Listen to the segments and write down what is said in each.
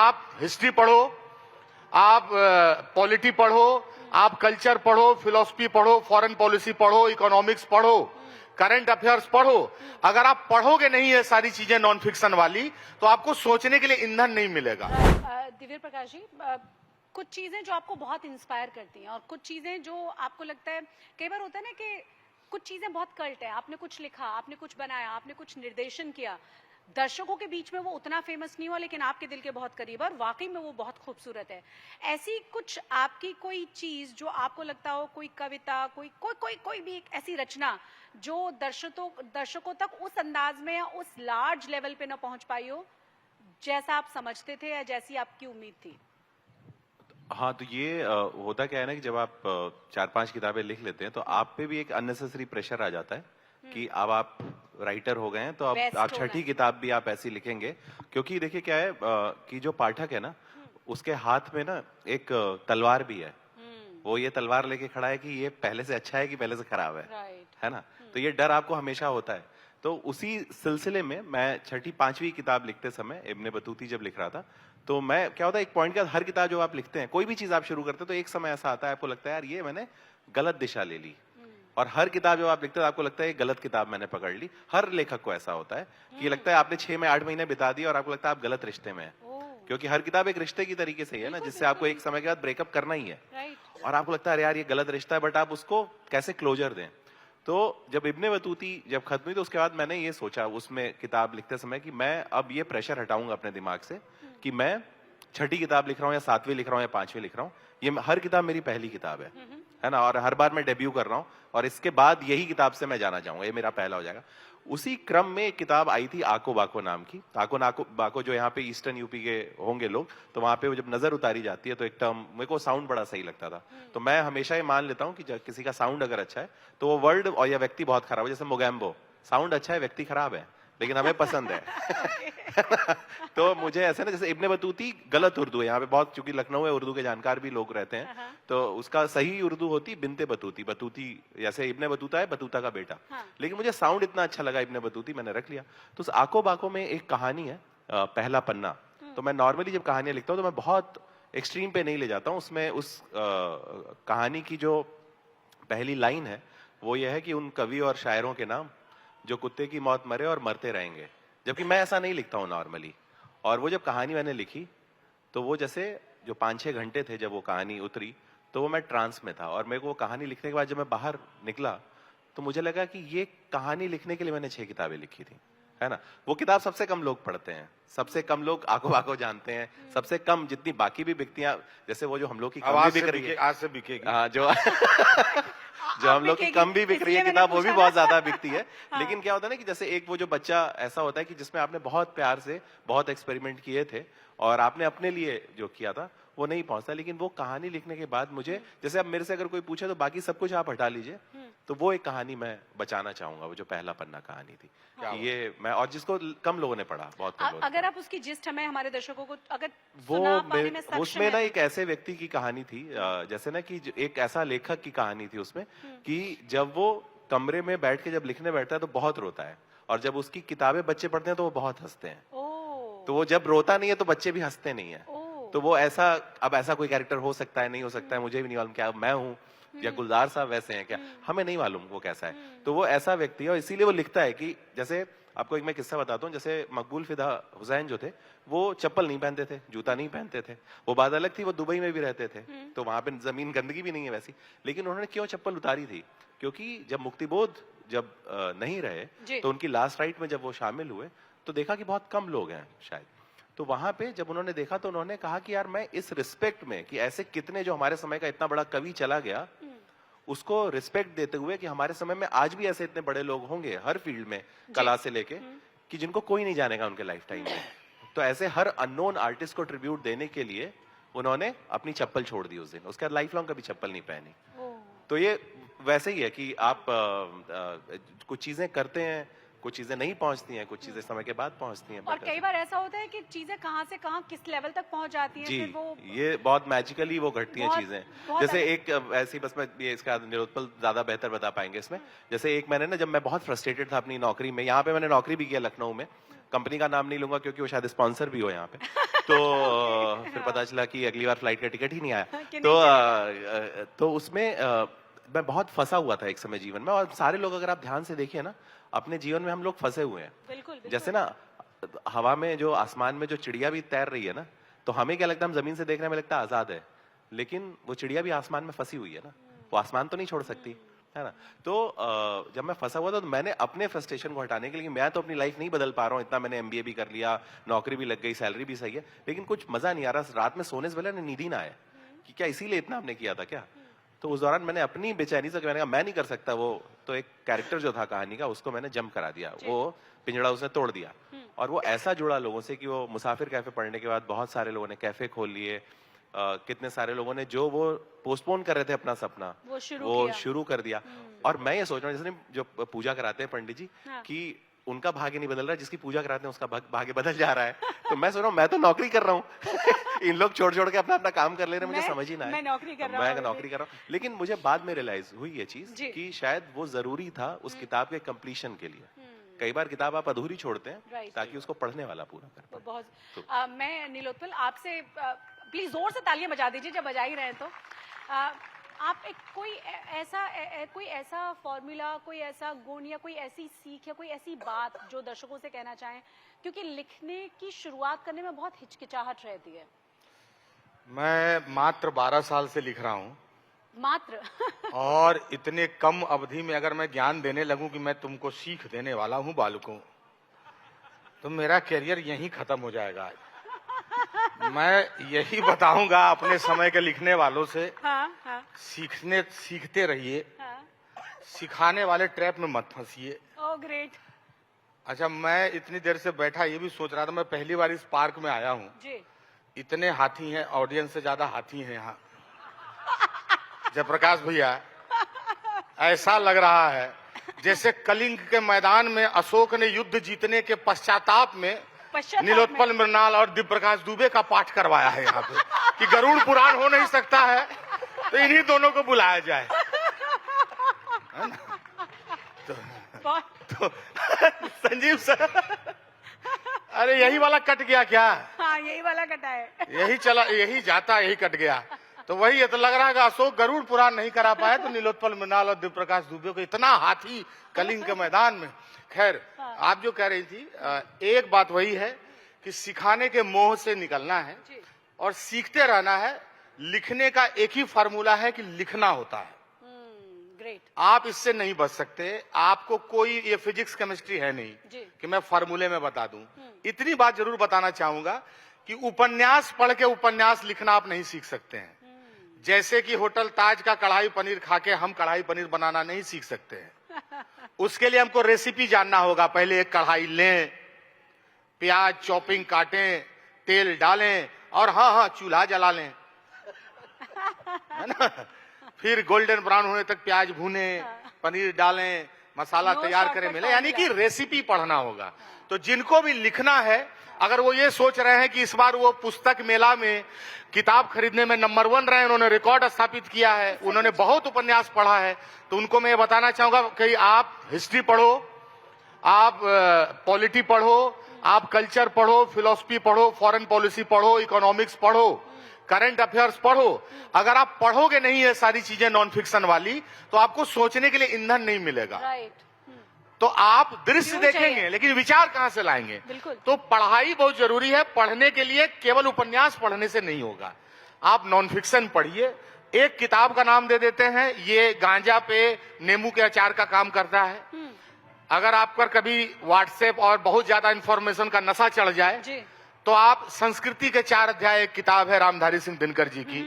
आप हिस्ट्री पढ़ो, आप पॉलिटी पढ़ो, आप कल्चर पढ़ो, फिलॉसफी पढ़ो, फॉरेन पॉलिसी पढ़ो, इकोनॉमिक्स पढ़ो, करंट अफेयर्स पढ़ो। अगर आप पढ़ोगे नहीं ये सारी चीजें नॉन फिक्शन वाली, तो आपको सोचने के लिए ईंधन नहीं मिलेगा। दिव्य प्रकाश जी, कुछ चीजें जो आपको बहुत इंस्पायर करती हैं और कुछ चीजें जो आपको लगता है, कई बार होता है ना कि कुछ चीजें बहुत कल्ट है, आपने कुछ लिखा, आपने कुछ बनाया, आपने कुछ निर्देशन किया, दर्शकों के बीच में वो उतना फेमस नहीं हुआ लेकिन आपके दिल के बहुत करीब है और वाकई में वो बहुत खूबसूरत है। ऐसी कुछ आपकी कोई चीज जो आपको लगता हो, कोई कविता, कोई भी एक ऐसी रचना जो दर्शकों तक उस अंदाज में या उस लार्ज लेवल पे ना पहुंच पाई हो जैसा आप समझते थे या जैसी आपकी उम्मीद थी? हाँ, तो ये होता क्या है ना कि जब आप 4-5 किताबें लिख लेते हैं तो आप पे भी एक अननेसेसरी प्रेशर आ जाता है कि अब आप राइटर हो गए हैं, तो अब आप छठी किताब भी आप ऐसी लिखेंगे। क्योंकि देखिए क्या है कि जो पाठक है ना, उसके हाथ में ना एक तलवार भी है। वो ये तलवार लेके खड़ा है कि ये पहले से अच्छा है कि पहले से खराब है ना? तो ये डर आपको हमेशा होता है। तो उसी सिलसिले में मैं छठी 5वीं किताब लिखते समय इब्ने बतूती जब लिख रहा था, तो मैं क्या होता है, एक पॉइंट के बाद हर किताब जो आप लिखते हैं, कोई भी चीज आप शुरू करते हैं, तो एक समय ऐसा आता है आपको लगता है यार ये मैंने गलत दिशा ले ली। और हर किताब जब आप लिखते हैं आपको लगता है ये गलत किताब मैंने पकड़ ली। हर लेखक को ऐसा होता है कि लगता है आपने 6 में 8 महीने बिता दिए और आपको लगता है आप गलत रिश्ते में हैं। क्योंकि हर किताब एक रिश्ते की तरीके से ही है ना, जिससे आपको एक समय के बाद ब्रेकअप करना ही है। और आपको लगता है यार ये गलत रिश्ता है, बट आप उसको कैसे क्लोजर दें। तो जब इब्ने बतूती जब खत्म हुई, तो उसके बाद मैंने ये सोचा उसमें किताब लिखते समय कि मैं अब ये प्रेशर हटाऊंगा अपने दिमाग से कि मैं छठी किताब लिख रहा हूँ या 7वीं लिख रहा हूँ या 5वीं लिख रहा हूँ, ये हर किताब मेरी पहली किताब है ना, और हर बार मैं डेब्यू कर रहा हूँ और इसके बाद यही किताब से मैं जाना चाहूंगा, ये मेरा पहला हो जाएगा। उसी क्रम में एक किताब आई थी आको बाको नाम की। आको नाको बाको जो यहाँ पे ईस्टर्न यूपी के होंगे लोग, तो वहां पे वो जब नजर उतारी जाती है तो एक टर्म मेरे को साउंड बड़ा सही लगता था। तो मैं हमेशा ये मान लेता हूँ कि जब किसी का साउंड अगर अच्छा है तो वो वर्ड और या व्यक्ति बहुत खराब है। जैसे मोगैम्बो, साउंड अच्छा है, व्यक्ति खराब है, लेकिन हमें पसंद है। तो मुझे ऐसा ना, जैसे इब्ने बतूती गलत उर्दू है यहाँ पे बहुत, चूंकि लखनऊ है, उर्दू के जानकार भी लोग रहते हैं, तो उसका सही उर्दू होती बिनते बतूती। बतूती जैसे इब्ने बतूता है, बतूता का बेटा। लेकिन मुझे साउंड इतना अच्छा लगा इब्ने बतूती, मैंने रख लिया। तो उस आको बाको में एक कहानी है, पहला पन्ना। तो मैं नॉर्मली जब कहानियां लिखता हूँ तो मैं बहुत एक्सट्रीम पे नहीं ले जाता हूँ। उसमें उस कहानी की जो पहली लाइन है वो ये है कि उन कवि और शायरों के नाम जो कुत्ते की मौत मरे और मरते रहेंगे। जबकि मैं ऐसा नहीं लिखता हूँ नॉर्मली। और वो जब कहानी मैंने लिखी तो वो जैसे जो 5-6 घंटे थे जब वो कहानी उतरी, तो वो मैं ट्रांस में था। और मेरे को वो कहानी लिखने के बाद जब मैं बाहर निकला तो मुझे लगा कि ये कहानी लिखने के लिए मैंने 6 किताबें लिखी थी, है ना। वो किताब सबसे कम लोग पढ़ते हैं, सबसे कम लोग आको बाको जानते हैं, सबसे कम जितनी बाकी भी बिकती हैं, जैसे वो जो हम लोग की कम भी बिक रही है, आज से बिकेगी। हाँ, जो हम लोग की कम भी बिक रही है किताब, वो भी बहुत ज्यादा बिकती है। लेकिन क्या होता है ना कि जैसे एक वो जो बच्चा ऐसा होता है कि जिसमें आपने बहुत प्यार से बहुत एक्सपेरिमेंट किए थे और आपने अपने लिए जो किया था वो नहीं पहुंचता। लेकिन वो कहानी लिखने के बाद मुझे, जैसे अब मेरे से अगर कोई पूछे तो बाकी सब कुछ आप हटा लीजिए, तो वो एक कहानी मैं बचाना चाहूंगा, वो जो पहला पन्ना कहानी थी। ये मैं, और जिसको कम लोगों ने पढ़ा, बहुत कम लोगों ने। अगर आप उसकी जिस्ट हमें हमारे दर्शकों को अगर वो पाने में सक्षम उसमें ना है, एक ऐसे व्यक्ति की कहानी थी, जैसे ना कि एक ऐसा लेखक की कहानी थी उसमें कि जब वो कमरे में बैठ के जब लिखने बैठता है तो बहुत रोता है, और जब उसकी किताबें बच्चे पढ़ते हैं तो वो बहुत हंसते हैं। तो वो जब रोता नहीं है तो बच्चे भी हंसते नहीं है। तो वो ऐसा, अब ऐसा कोई कैरेक्टर हो सकता है, नहीं हो सकता है, मुझे भी नहीं मालूम, क्या मैं हूँ या गुलजार साहब वैसे हैं क्या, हमें नहीं मालूम वो कैसा है। तो वो ऐसा व्यक्ति है और इसीलिए वो लिखता है कि, जैसे आपको एक मैं किस्सा बताता हूँ। जैसे मकबूल फिदा हुसैन जो थे, वो चप्पल नहीं पहनते थे, जूता नहीं पहनते थे। वो बात अलग थी, वो दुबई में भी रहते थे, तो वहां पे जमीन गंदगी भी नहीं है वैसी। लेकिन उन्होंने क्यों चप्पल उतारी थी? क्योंकि जब मुक्तिबोध जब नहीं रहे तो उनकी लास्ट राइट में जब वो शामिल हुए तो देखा कि बहुत कम लोग हैं शायद। तो वहां पे जब उन्होंने देखा तो उन्होंने कहा कि यार मैं इस रिस्पेक्ट में, कि ऐसे कितने जो हमारे समय का इतना बड़ा कवि चला गया, उसको रिस्पेक्ट देते हुए कि हमारे समय में आज भी ऐसे इतने बड़े लोग होंगे हर फील्ड में, कला से लेके, कि जिनको कोई नहीं जानेगा उनके लाइफ टाइम में। तो ऐसे हर अननोन आर्टिस्ट को ट्रिब्यूट देने के लिए उन्होंने अपनी चप्पल छोड़ दी उस दिन, उसके बाद लाइफ लॉन्ग कभी चप्पल नहीं पहनी। तो ये वैसे ही है कि आप कुछ चीजें करते हैं, कुछ चीजें नहीं पहुंचती हैं, कुछ चीजें समय के बाद पहुंचती हैं। और कई बार ऐसा होता है कि चीजें कहां से कहां किस लेवल तक पहुंच जाती हैं, जी, फिर वो ये बहुत मैजिकली वो घटती हैं चीजें। जैसे एक ऐसी, बस मैं ये इसका निरुत्पल ज्यादा बेहतर बता पाएंगे इसमें। जैसे एक मैंने ना, जब मैं बहुत फ्रस्ट्रेटेड था अपनी नौकरी में, यहाँ पे मैंने नौकरी भी किया लखनऊ में, कंपनी का नाम नहीं लूंगा क्योंकि वो शायद स्पॉन्सर भी हो यहाँ पे। तो पता चला कि अगली बार फ्लाइट का टिकट ही नहीं आया। कि तो उसमें मैं बहुत फंसा हुआ था एक समय जीवन में, और सारे लोग अगर आप ध्यान से देखिए ना, अपने जीवन में हम लोग फंसे हुए हैं। बिल्कुल, बिल्कुल। जैसे ना हवा में जो आसमान में जो चिड़िया भी तैर रही है ना, तो हमें क्या लगता है, हम जमीन से देखने में लगता है आजाद है, लेकिन वो चिड़िया भी आसमान में फंसी हुई है ना, वो आसमान तो नहीं छोड़ सकती है ना। तो जब मैं फंसा हुआ था तो मैंने अपने फ्रस्ट्रेशन को हटाने के लिए, मैं तो अपनी लाइफ नहीं बदल पा रहा हूँ इतना, मैंने एमबीए भी कर लिया, नौकरी भी लग गई, सैलरी भी सही है, लेकिन कुछ मजा नहीं आ रहा, रात में सोने से पहले नींद ही ना आए कि क्या इसीलिए इतना हमने किया था क्या। तो उस दौरान मैंने अपनी बेचैनी से, मैंने कहा मैं नहीं कर सकता, वो तो एक कैरेक्टर जो था कहानी का उसको मैंने जंप करा दिया, वो पिंजड़ा उसने तोड़ दिया। और वो ऐसा जुड़ा लोगों से कि वो मुसाफिर कैफे पढ़ने के बाद बहुत सारे लोगों ने कैफे खोल लिए, कितने सारे लोगों ने जो वो पोस्टपोन कर रहे थे अपना सपना वो शुरू कर दिया। और मैं ये सोच रहा हूँ, जैसे जो पूजा कराते हैं पंडित जी, कि उनका भाग्य नहीं बदल रहा, जिसकी पूजा कराते हैं उसका भाग्य बदल जा रहा है। तो मैं सोच रहा हूँ मैं तो नौकरी कर रहा हूँ इन लोग छोड़ छोड़ के अपना अपना काम कर ले रहे हैं, मुझे समझ ही ना है। मैं नौकरी कर रहा हूँ। लेकिन मुझे बाद में रियलाइज हुई ये चीज कि शायद वो जरूरी था उस किताब के कंप्लीशन के लिए। कई बार किताब आप अधूरी छोड़ते हैं ताकि उसको पढ़ने वाला पूरा कर पाए। बहुत मैं नीलोत्पल आपसे प्लीज जोर से तालियां बजा दीजिए जब बजा ही रहे हैं। तो आप एक कोई ऐसा फॉर्मूला, कोई ऐसा गुण या कोई ऐसी सीख या कोई ऐसी बात जो दर्शकों से कहना चाहें, क्योंकि लिखने की शुरुआत करने में बहुत हिचकिचाहट रहती है। मैं मात्र 12 साल से लिख रहा हूँ। मात्र और इतने कम अवधि में अगर मैं ज्ञान देने लगूं कि मैं तुमको सीख देने वाला हूं बालकों, तो मेरा करियर यहीं खत्म हो जाएगा। मैं यही बताऊंगा अपने समय के लिखने वालों से, हाँ। सीखते रहिए, हाँ। सिखाने वाले ट्रैप में मत फंसिए। Oh great. अच्छा, मैं इतनी देर से बैठा ये भी सोच रहा था, मैं पहली बार इस पार्क में आया हूँ जी। इतने हाथी हैं, ऑडियंस से ज्यादा हाथी हैं यहाँ। जयप्रकाश भैया, ऐसा लग रहा है जैसे कलिंग के मैदान में अशोक ने युद्ध जीतने के पश्चाताप में नीलोत्पल मृणाल और दिव्य प्रकाश दुबे का पाठ करवाया है यहाँ पे कि गरुड़ पुराण हो नहीं सकता है तो इन्हीं दोनों को बुलाया जाए, है ना? तो संजीव सर, अरे यही वाला कट गया क्या? हाँ, यही वाला कटा है। यही चला, यही जाता, यही कट गया। तो वही है, तो लग रहा है कि अशोक गरुड़ पुराण नहीं करा पाए तो नीलोत्पल मृणाल और दिव्य प्रकाश दुबे को इतना हाथी कलिंग के मैदान में। खैर, आप जो कह रही थी, एक बात वही है कि सिखाने के मोह से निकलना है और सीखते रहना है। लिखने का एक ही फार्मूला है कि लिखना होता है। ग्रेट। आप इससे नहीं बच सकते। आपको कोई, ये फिजिक्स केमिस्ट्री है नहीं कि मैं फार्मूले में बता दूं। इतनी बात जरूर बताना चाहूंगा कि उपन्यास पढ़ के उपन्यास लिखना आप नहीं सीख सकते हैं। जैसे कि होटल ताज का कढ़ाई पनीर खा के हम कढ़ाई पनीर बनाना नहीं सीख सकते हैं। उसके लिए हमको रेसिपी जानना होगा। पहले एक कढ़ाई लें, प्याज चॉपिंग काटें, तेल डालें और हाँ चूल्हा जला लें, है ना? फिर गोल्डन ब्राउन होने तक प्याज भूने, पनीर डालें, मसाला तैयार करें, मिले, यानी कि रेसिपी पढ़ना होगा। तो जिनको भी लिखना है, अगर वो ये सोच रहे हैं कि इस बार वो पुस्तक मेला में किताब खरीदने में नंबर 1 रहे, उन्होंने रिकॉर्ड स्थापित किया है, उन्होंने बहुत उपन्यास पढ़ा है, तो उनको मैं ये बताना चाहूंगा कि आप हिस्ट्री पढ़ो, आप पॉलिटी पढ़ो, आप कल्चर पढ़ो, फिलॉसफी पढ़ो, फॉरेन पॉलिसी पढ़ो, इकोनॉमिक्स पढ़ो, करंट अफेयर्स पढ़ो। अगर आप पढ़ोगे नहीं ये सारी चीजें नॉन फिक्शन वाली, तो आपको सोचने के लिए ईंधन नहीं मिलेगा। तो आप दृश्य देखेंगे लेकिन विचार कहां से लाएंगे? तो पढ़ाई बहुत जरूरी है। पढ़ने के लिए केवल उपन्यास पढ़ने से नहीं होगा, आप नॉन फिक्शन पढ़िए। एक किताब का नाम दे देते हैं, ये गांजा पे नींबू के अचार का काम करता है। अगर आप पर कभी व्हाट्सएप और बहुत ज्यादा इंफॉर्मेशन का नशा चढ़ जाए तो आप संस्कृति के 4 अध्याय, एक किताब है रामधारी सिंह दिनकर जी की।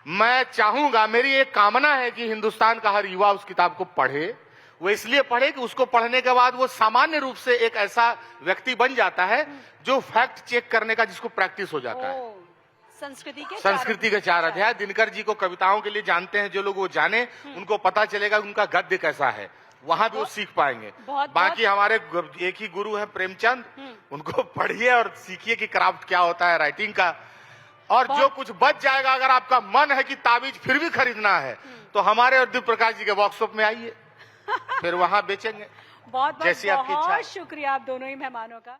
मैं चाहूंगा, मेरी एक कामना है कि हिंदुस्तान का हर युवा उस किताब को पढ़े। वो इसलिए पढ़े कि उसको पढ़ने के बाद वो सामान्य रूप से एक ऐसा व्यक्ति बन जाता है जो फैक्ट चेक करने का, जिसको प्रैक्टिस हो जाता है। संस्कृति के 4 अध्याय दिनकर जी को कविताओं के लिए जानते हैं जो लोग, वो जाने, उनको पता चलेगा उनका गद्य कैसा है, वहां भी वो सीख पाएंगे। बाकी हमारे एक ही गुरु हैं प्रेमचंद, उनको पढ़िए और सीखिए कि क्राफ्ट क्या होता है राइटिंग का। और जो कुछ बच जाएगा, अगर आपका मन है कि ताबीज फिर भी खरीदना है, तो हमारे और दिव्य प्रकाश जी के वर्कशॉप में आइए, फिर वहां बेचेंगे। बहुत जैसी आपकी इच्छा। शुक्रिया आप दोनों ही मेहमानों का।